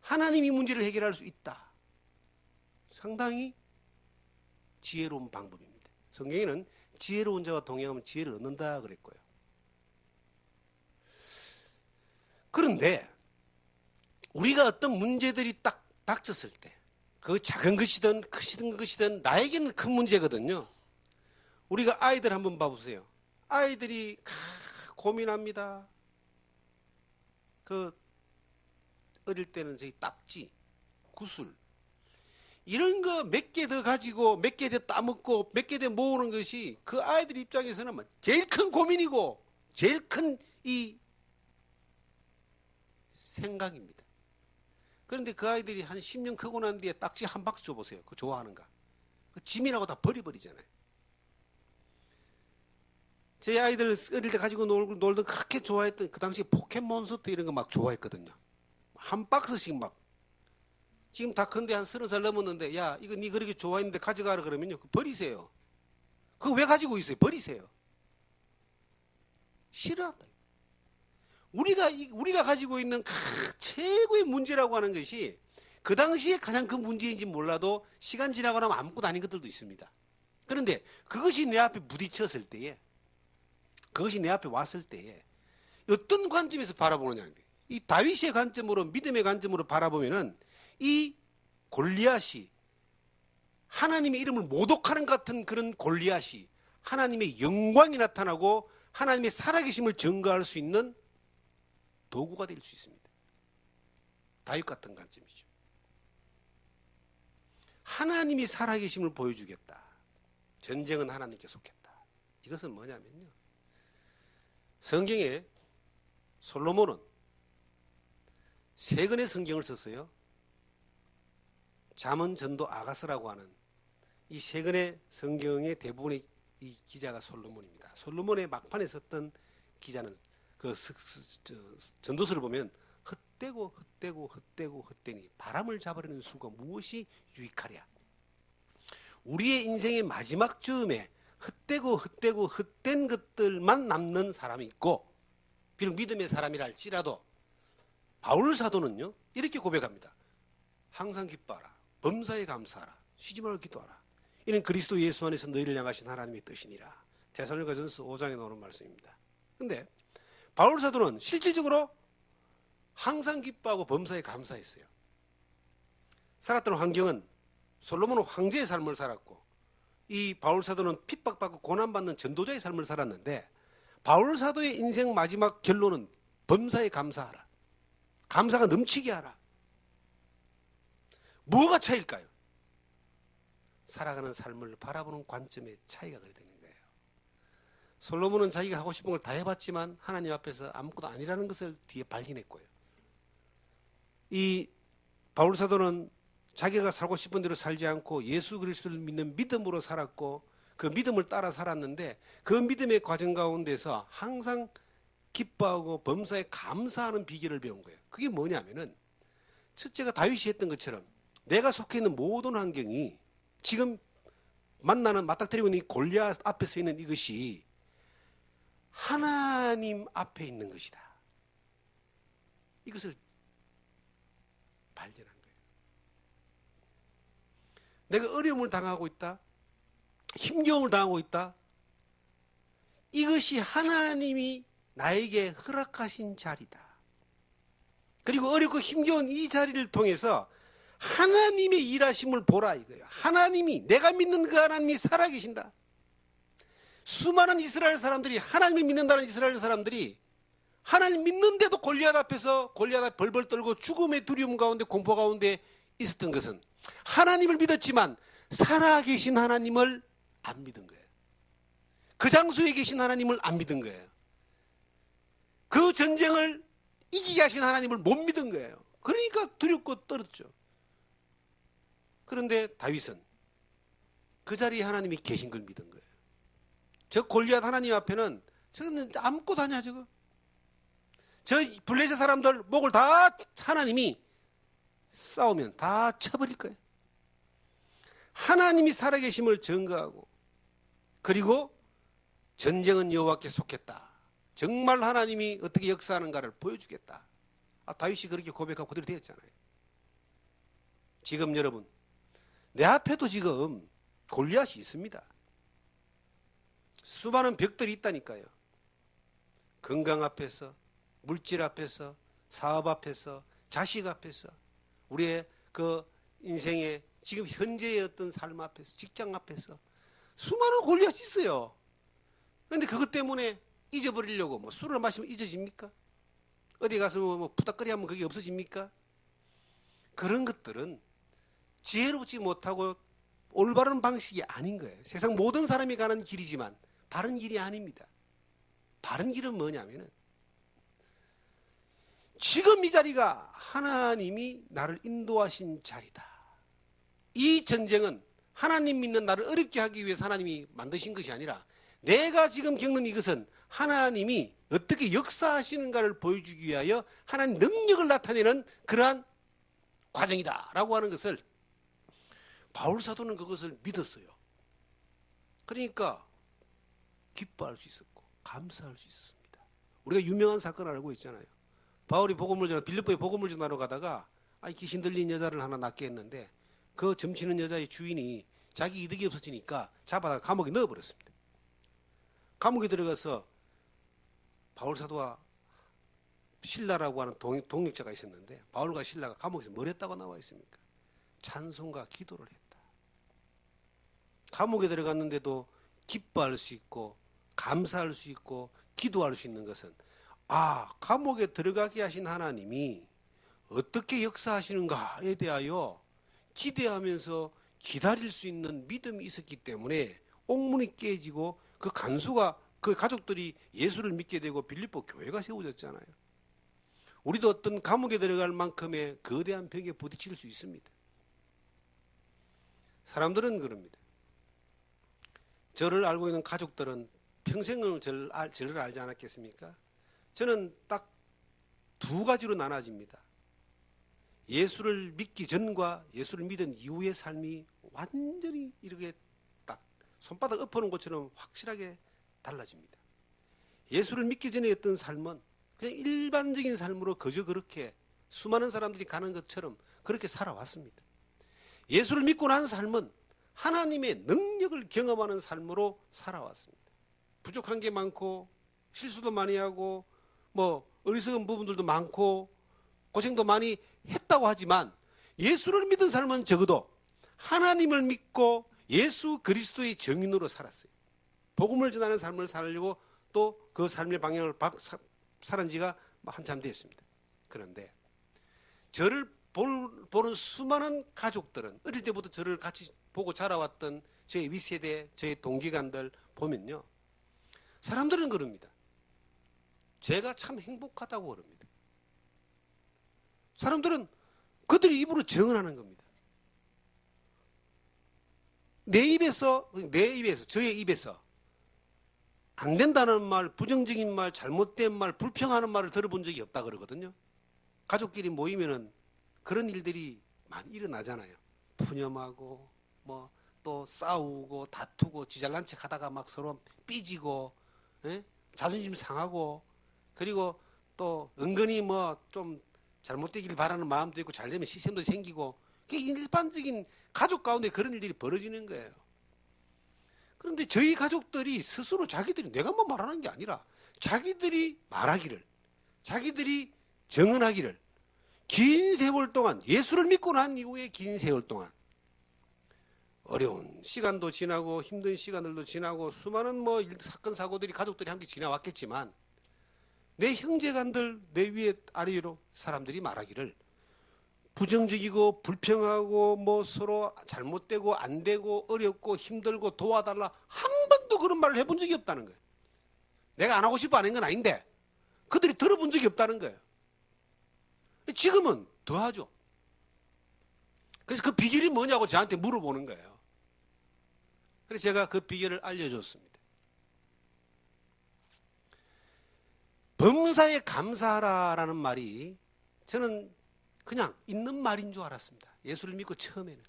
[SPEAKER 1] 하나님이 문제를 해결할 수 있다. 상당히 지혜로운 방법입니다. 성경에는 지혜로운 자와 동행하면 지혜를 얻는다 그랬고요. 그런데 우리가 어떤 문제들이 딱 닥쳤을 때 그 작은 것이든 크시든 것이든 나에게는 큰 문제거든요. 우리가 아이들 한번 봐보세요. 아이들이 고민합니다. 그 어릴 때는 저희 딱지, 구슬 이런 거 몇 개 더 가지고 몇 개 더 따먹고 몇 개 더 모으는 것이 그 아이들 입장에서는 제일 큰 고민이고 제일 큰 이 생각입니다. 그런데 그 아이들이 한 10년 크고 난 뒤에 딱지 한 박스 줘보세요. 그거 좋아하는가? 그 짐이라고 다 버리잖아요. 제 아이들 어릴 때 가지고 놀던 그렇게 좋아했던 그 당시에 포켓몬스터 이런 거 막 좋아했거든요. 한 박스씩 막. 지금 다 큰데 한 30살 넘었는데 야 이거 니 그렇게 좋아했는데 가져가라 그러면요. 버리세요. 그거 왜 가지고 있어요? 버리세요. 싫어한다. 우리가 가지고 있는 최고의 문제라고 하는 것이 그 당시에 가장 큰 문제인지 몰라도 시간 지나고 나면 아무것도 아닌 것들도 있습니다. 그런데 그것이 내 앞에 부딪혔을 때에 그것이 내 앞에 왔을 때에 어떤 관점에서 바라보느냐. 이 다윗의 관점으로 믿음의 관점으로 바라보면은 이 골리앗이 하나님의 이름을 모독하는 것 같은 그런 골리앗이 하나님의 영광이 나타나고 하나님의 살아계심을 증거할 수 있는 도구가 될 수 있습니다. 다윗 같은 관점이죠. 하나님이 살아계심을 보여주겠다. 전쟁은 하나님께 속했다. 이것은 뭐냐면요, 성경에 솔로몬은 세 권의 성경을 썼어요. 잠언, 전도, 아가서라고 하는 이 세 권의 성경의 대부분의 이 기자가 솔로몬입니다. 솔로몬의 막판에 썼던 기자는 그 전도서를 보면 헛되니 바람을 잡아내는 수가 무엇이 유익하랴. 우리의 인생의 마지막 즈음에 헛된 것들만 남는 사람이 있고, 비록 믿음의 사람이라 할지라도 바울 사도는요 이렇게 고백합니다. 항상 기뻐하라, 범사에 감사하라, 쉬지 말고 기도하라. 이는 그리스도 예수 안에서 너희를 향하신 하나님의 뜻이니라. 데살로니가전서 5장에 나오는 말씀입니다. 그런데 바울 사도는 실질적으로 항상 기뻐하고 범사에 감사했어요. 살았던 환경은 솔로몬은 황제의 삶을 살았고, 이 바울 사도는 핍박받고 고난받는 전도자의 삶을 살았는데, 바울 사도의 인생 마지막 결론은 범사에 감사하라, 감사가 넘치게 하라. 뭐가 차이일까요? 살아가는 삶을 바라보는 관점의 차이가 그래 되는 거예요. 솔로몬은 자기가 하고 싶은 걸 다 해봤지만 하나님 앞에서 아무것도 아니라는 것을 뒤에 발견했고요. 이 바울 사도는 자기가 살고 싶은 대로 살지 않고 예수 그리스도를 믿는 믿음으로 살았고, 그 믿음을 따라 살았는데, 그 믿음의 과정 가운데서 항상 기뻐하고 범사에 감사하는 비결을 배운 거예요. 그게 뭐냐면은, 첫째가 다윗이 했던 것처럼 내가 속해 있는 모든 환경이 지금 맞닥뜨리고 있는 이 골리앗 앞에 서 있는 이것이 하나님 앞에 있는 것이다. 이것을 발견한 거예요. 내가 어려움을 당하고 있다, 힘겨움을 당하고 있다, 이것이 하나님이 나에게 허락하신 자리다. 그리고 어렵고 힘겨운 이 자리를 통해서 하나님의 일하심을 보라 이거예요. 하나님이, 내가 믿는 그 하나님이 살아계신다. 수많은 이스라엘 사람들이, 하나님을 믿는다는 이스라엘 사람들이 하나님 믿는데도 골리앗 앞에서 골리앗 벌벌 떨고 죽음의 두려움 가운데, 공포 가운데 있었던 것은 하나님을 믿었지만 살아계신 하나님을 안 믿은 거예요. 그 장소에 계신 하나님을 안 믿은 거예요. 그 전쟁을 이기게 하신 하나님을 못 믿은 거예요. 그러니까 두렵고 떨었죠. 그런데 다윗은 그 자리에 하나님이 계신 걸 믿은 거예요. 저 골리앗 하나님 앞에는 저는 아무것도 아니야 저거. 저 블레셋 사람들 목을 다 하나님이 싸우면 다 쳐버릴 거예요. 하나님이 살아계심을 증거하고, 그리고 전쟁은 여호와께 속했다. 정말 하나님이 어떻게 역사하는가를 보여주겠다. 다윗이 그렇게 고백하고 그대로 되었잖아요. 지금 여러분, 내 앞에도 지금 골리앗이 있습니다. 수많은 벽들이 있다니까요. 건강 앞에서, 물질 앞에서, 사업 앞에서, 자식 앞에서, 우리의 그 인생의 지금 현재의 어떤 삶 앞에서, 직장 앞에서 수많은 골리앗이 있어요. 그런데 그것 때문에 잊어버리려고 뭐 술을 마시면 잊어집니까? 어디 가서 뭐 푸닥거리 하면 그게 없어집니까? 그런 것들은 지혜롭지 못하고 올바른 방식이 아닌 거예요. 세상 모든 사람이 가는 길이지만 바른 길이 아닙니다. 바른 길은 뭐냐면은, 지금 이 자리가 하나님이 나를 인도하신 자리다. 이 전쟁은 하나님 믿는 나를 어렵게 하기 위해서 하나님이 만드신 것이 아니라, 내가 지금 겪는 이것은 하나님이 어떻게 역사하시는가를 보여주기 위하여 하나님 능력을 나타내는 그러한 과정이다 라고 하는 것을 바울 사도는 그것을 믿었어요. 그러니까 기뻐할 수 있었고 감사할 수 있었습니다. 우리가 유명한 사건을 알고 있잖아요. 바울이 빌립보에 복음을 전하러 가다가 귀신 들린 여자를 하나 낳게 했는데, 그 점치는 여자의 주인이 자기 이득이 없어지니까 잡아다가 감옥에 넣어버렸습니다. 감옥에 들어가서 바울 사도와 실라라고 하는 동역자가 있었는데, 바울과 실라가 감옥에서 뭘 했다고 나와 있습니까? 찬송과 기도를 했다. 감옥에 들어갔는데도 기뻐할 수 있고 감사할 수 있고 기도할 수 있는 것은, 감옥에 들어가게 하신 하나님이 어떻게 역사하시는가에 대하여 기대하면서 기다릴 수 있는 믿음이 있었기 때문에 옥문이 깨지고 그 간수가 그 가족들이 예수를 믿게 되고 빌립보 교회가 세워졌잖아요. 우리도 어떤 감옥에 들어갈 만큼의 거대한 벽에 부딪힐 수 있습니다. 사람들은 그럽니다. 저를 알고 있는 가족들은 평생을 저를 알지 않았겠습니까? 저는 딱 두 가지로 나눠집니다. 예수를 믿기 전과 예수를 믿은 이후의 삶이 완전히 이렇게 딱 손바닥 엎어놓은 것처럼 확실하게 달라집니다. 예수를 믿기 전에 어떤 삶은 그냥 일반적인 삶으로 그저 그렇게 수많은 사람들이 가는 것처럼 그렇게 살아왔습니다. 예수를 믿고 난 삶은 하나님의 능력을 경험하는 삶으로 살아왔습니다. 부족한 게 많고 실수도 많이 하고 뭐 어리석은 부분들도 많고 고생도 많이 했다고 하지만 예수를 믿은 삶은 적어도 하나님을 믿고 예수 그리스도의 증인으로 살았어요. 복음을 전하는 삶을 살려고 또 그 삶의 방향을 살은 지가 한참 됐습니다. 그런데 저를 보는 수많은 가족들은 어릴 때부터 저를 같이 보고 자라왔던 저의 윗세대, 저의 동기간들 보면요. 사람들은 그럽니다. 제가 참 행복하다고 그럽니다. 사람들은 그들이 입으로 증언하는 겁니다. 저의 입에서 안 된다는 말, 부정적인 말, 잘못된 말, 불평하는 말을 들어본 적이 없다 그러거든요. 가족끼리 모이면은 그런 일들이 많이 일어나잖아요. 푸념하고 뭐 또 싸우고 다투고 지잘난 척 하다가 막 서로 삐지고 자존심 상하고 그리고 또 은근히 뭐 좀 잘못되길 바라는 마음도 있고 잘되면 시샘도 생기고 그게 일반적인 가족 가운데 그런 일들이 벌어지는 거예요. 그런데 저희 가족들이 스스로 자기들이 내가 뭐 말하는 게 아니라 자기들이 말하기를 자기들이 증언하기를 긴 세월 동안 예수를 믿고 난 이후에 긴 세월 동안 어려운 시간도 지나고 힘든 시간들도 지나고 수많은 뭐 사건 사고들이 가족들이 함께 지나왔겠지만 내 형제간들 내 위에 아래로 사람들이 말하기를 부정적이고 불평하고 뭐 서로 잘못되고 안 되고 어렵고 힘들고 도와달라 한 번도 그런 말을 해본 적이 없다는 거예요. 내가 안 하고 싶어 하는 건 아닌데 그들이 들어본 적이 없다는 거예요. 지금은 더 하죠. 그래서 그 비결이 뭐냐고 저한테 물어보는 거예요. 그래서 제가 그 비결을 알려줬습니다. 범사에 감사하라라는 말이 저는 그냥 있는 말인 줄 알았습니다. 예수를 믿고 처음에는.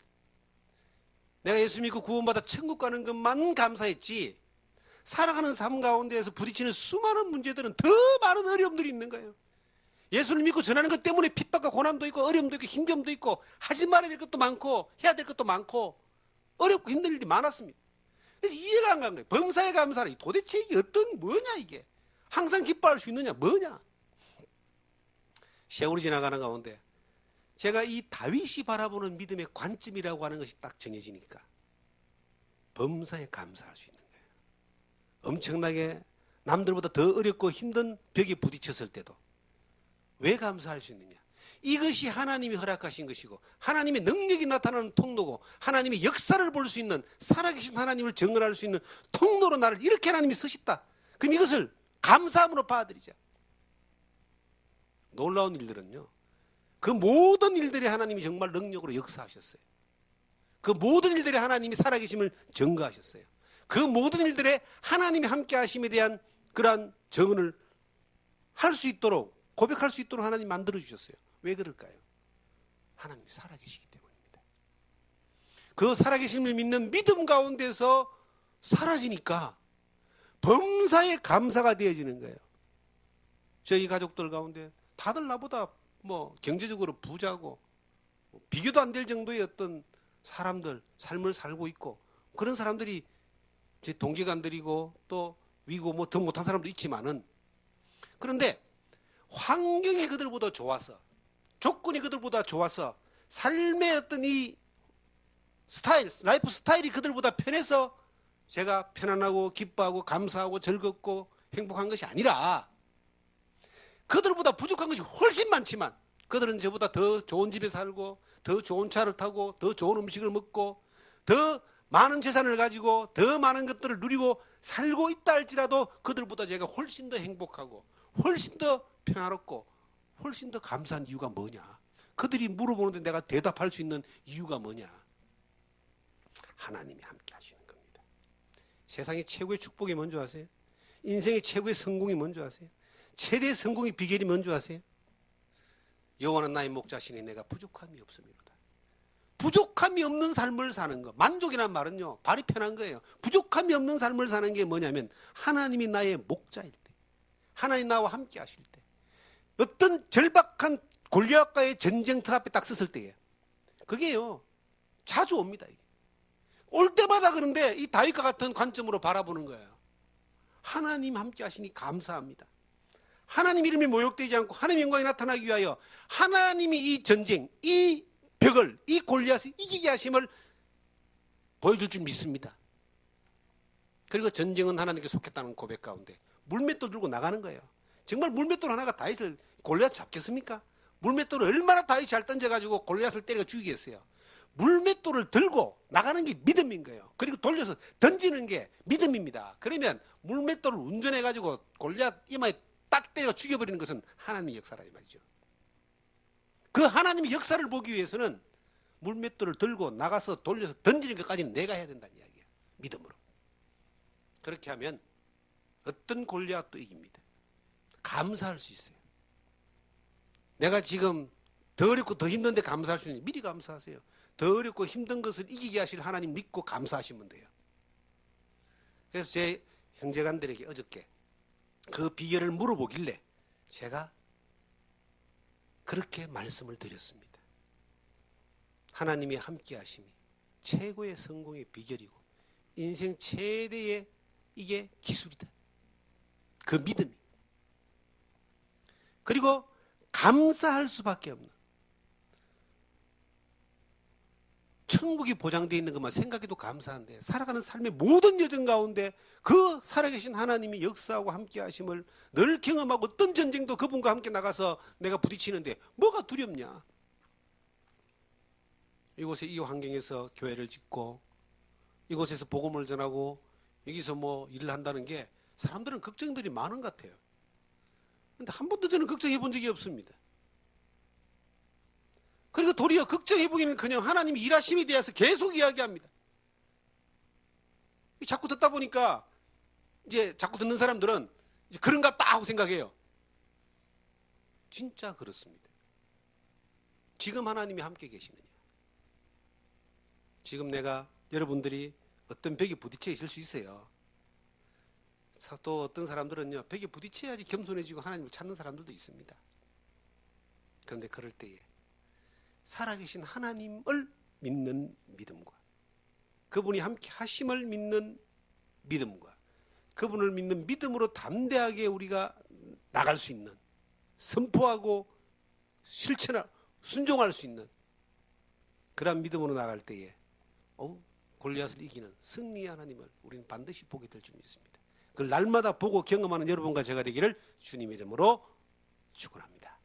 [SPEAKER 1] 내가 예수 믿고 구원받아 천국 가는 것만 감사했지 살아가는 삶 가운데에서 부딪히는 수많은 문제들은 더 많은 어려움들이 있는 거예요. 예수를 믿고 전하는 것 때문에 핍박과 고난도 있고 어려움도 있고 힘듦도 있고 하지 말아야 될 것도 많고 해야 될 것도 많고 어렵고 힘든 일이 많았습니다. 그래서 이해가 안 가는 거예요. 범사에 감사하라. 도대체 이게 뭐냐 이게. 항상 기뻐할 수 있느냐 뭐냐. 세월이 지나가는 가운데 제가 이 다윗이 바라보는 믿음의 관점이라고 하는 것이 딱 정해지니까 범사에 감사할 수 있는 거예요. 엄청나게 남들보다 더 어렵고 힘든 벽에 부딪혔을 때도 왜 감사할 수 있느냐. 이것이 하나님이 허락하신 것이고 하나님의 능력이 나타나는 통로고 하나님의 역사를 볼 수 있는 살아계신 하나님을 증언할 수 있는 통로로 나를 이렇게 하나님이 쓰셨다. 그럼 이것을 감사함으로 받아들이자. 놀라운 일들은요. 그 모든 일들에 하나님이 정말 능력으로 역사하셨어요. 그 모든 일들에 하나님이 살아계심을 증거하셨어요. 그 모든 일들에 하나님이 함께 하심에 대한 그러한 증언을 할 수 있도록 고백할 수 있도록 하나님 만들어주셨어요. 왜 그럴까요? 하나님이 살아계시기 때문입니다. 그 살아계심을 믿는 믿음 가운데서 사라지니까 범사에 감사가 되어지는 거예요. 저희 가족들 가운데 다들 나보다 뭐 경제적으로 부자고 비교도 안 될 정도의 어떤 사람들 삶을 살고 있고 그런 사람들이 제 동기간들이고 또 위고 뭐 더 못한 사람도 있지만은 그런데 환경이 그들보다 좋아서 조건이 그들보다 좋아서 삶의 어떤 이 스타일 라이프 스타일이 그들보다 편해서 제가 편안하고 기뻐하고 감사하고 즐겁고 행복한 것이 아니라 그들보다 부족한 것이 훨씬 많지만 그들은 저보다 더 좋은 집에 살고 더 좋은 차를 타고 더 좋은 음식을 먹고 더 많은 재산을 가지고 더 많은 것들을 누리고 살고 있다 할지라도 그들보다 제가 훨씬 더 행복하고 훨씬 더 평화롭고 훨씬 더 감사한 이유가 뭐냐? 그들이 물어보는데 내가 대답할 수 있는 이유가 뭐냐? 하나님이 함께 하시는 겁니다. 세상의 최고의 축복이 뭔지 아세요? 인생의 최고의 성공이 뭔지 아세요? 최대의 성공의 비결이 뭔지 아세요? 여호와는 나의 목자시니 내가 부족함이 없습니다. 부족함이 없는 삶을 사는 거. 만족이란 말은요, 발이 편한 거예요. 부족함이 없는 삶을 사는 게 뭐냐면 하나님이 나의 목자일 때, 하나님 나와 함께 하실 때, 어떤 절박한 골리앗과의 전쟁터 앞에 딱 섰을 때에 그게요 자주 옵니다. 이게. 올 때마다 그런데 이 다윗과 같은 관점으로 바라보는 거예요. 하나님 함께 하시니 감사합니다. 하나님 이름이 모욕되지 않고 하나님 영광이 나타나기 위하여 하나님이 이 전쟁, 이 벽을, 이 골리앗을 이기게 하심을 보여줄 줄 믿습니다. 그리고 전쟁은 하나님께 속했다는 고백 가운데 물맷돌 들고 나가는 거예요. 정말 물맷돌 하나가 다윗을 골리앗 잡겠습니까? 물맷돌을 얼마나 다윗이 잘 던져가지고 골리앗을 때려 죽이겠어요. 물맷돌을 들고 나가는 게 믿음인 거예요. 그리고 돌려서 던지는 게 믿음입니다. 그러면 물맷돌을 운전해가지고 골리앗 이마에 딱 때려 죽여버리는 것은 하나님의 역사라 이 말이죠. 그 하나님의 역사를 보기 위해서는 물맷돌을 들고 나가서 돌려서 던지는 것까지는 내가 해야 된다는 이야기예요. 믿음으로. 그렇게 하면 어떤 골리앗도 이깁니다. 감사할 수 있어요. 내가 지금 더 어렵고 더 힘든데 감사할 수 있는 미리 감사하세요. 더 어렵고 힘든 것을 이기게 하실 하나님 믿고 감사하시면 돼요. 그래서 제 형제간들에게 어저께 그 비결을 물어보길래 제가 그렇게 말씀을 드렸습니다. 하나님이 함께 하심이 최고의 성공의 비결이고 인생 최대의 이게 기술이다. 그 믿음이. 그리고 감사할 수밖에 없는 천국이 보장되어 있는 것만 생각해도 감사한데 살아가는 삶의 모든 여정 가운데 그 살아계신 하나님이 역사하고 함께 하심을 늘 경험하고 어떤 전쟁도 그분과 함께 나가서 내가 부딪히는데 뭐가 두렵냐. 이곳에 이 환경에서 교회를 짓고 이곳에서 복음을 전하고 여기서 뭐 일을 한다는 게 사람들은 걱정들이 많은 것 같아요. 그런데 한 번도 저는 걱정해 본 적이 없습니다. 그리고 도리어 걱정해보기는 그냥 하나님이 일하심에 대해서 계속 이야기합니다. 자꾸 듣다 보니까 이제 자꾸 듣는 사람들은 이제 그런가 딱 하고 생각해요. 진짜 그렇습니다. 지금 하나님이 함께 계시느냐. 지금 내가 여러분들이 어떤 벽에 부딪혀 있을 수 있어요. 또 어떤 사람들은요 벽에 부딪혀야지 겸손해지고 하나님을 찾는 사람들도 있습니다. 그런데 그럴 때에 살아계신 하나님을 믿는 믿음과 그분이 함께 하심을 믿는 믿음과 그분을 믿는 믿음으로 담대하게 우리가 나갈 수 있는 선포하고 실천하고 순종할 수 있는 그런 믿음으로 나갈 때에 골리앗을 이기는 승리의 하나님을 우리는 반드시 보게 될 줄 믿습니다. 그걸 날마다 보고 경험하는 여러분과 제가 되기를 주님의 이름으로 축원합니다.